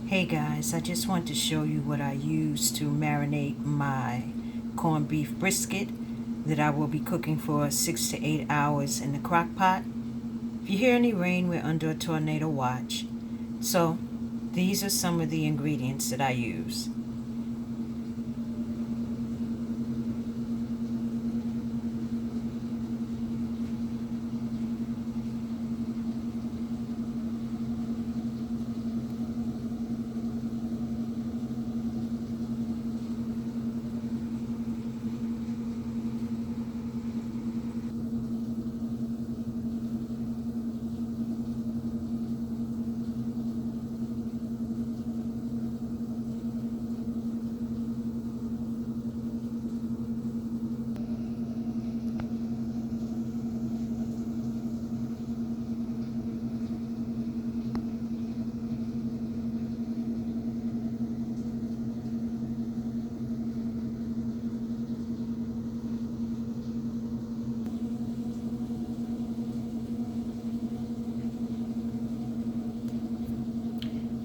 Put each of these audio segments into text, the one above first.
Hey guys, I just want to show you what I use to marinate my corned beef brisket that I will be cooking for 6 to 8 hours in the crock pot. If you hear any rain, we're under a tornado watch. So these are some of the ingredients that I use.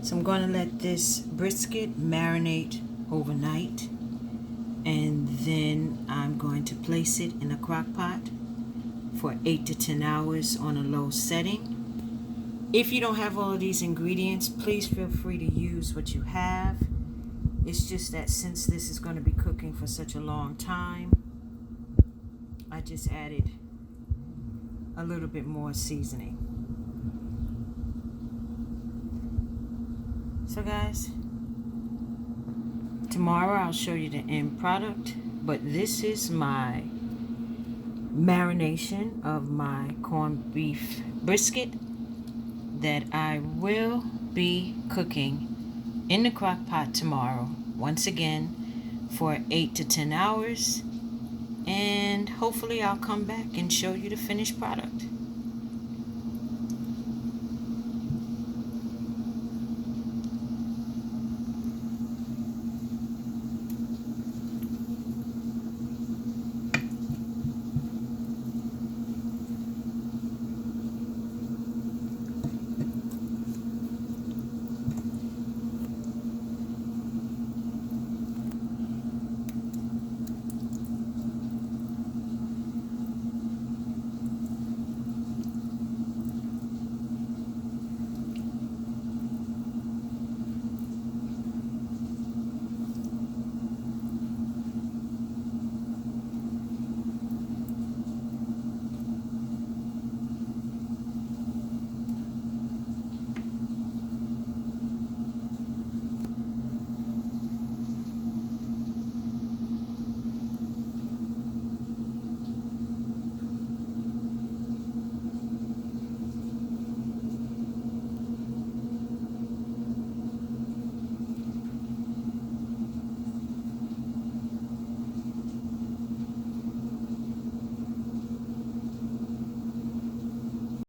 So I'm going to let this brisket marinate overnight, and then I'm going to place it in a crock pot for 8 to 10 hours on a low setting. If you don't have all of these ingredients, please feel free to use what you have. It's just that since this is going to be cooking for such a long time, I just added a little bit more seasoning. So guys, tomorrow I'll show you the end product, but this is my marination of my corned beef brisket that I will be cooking in the crock pot tomorrow, once again for 8 to 10 hours, and hopefully I'll come back and show you the finished product.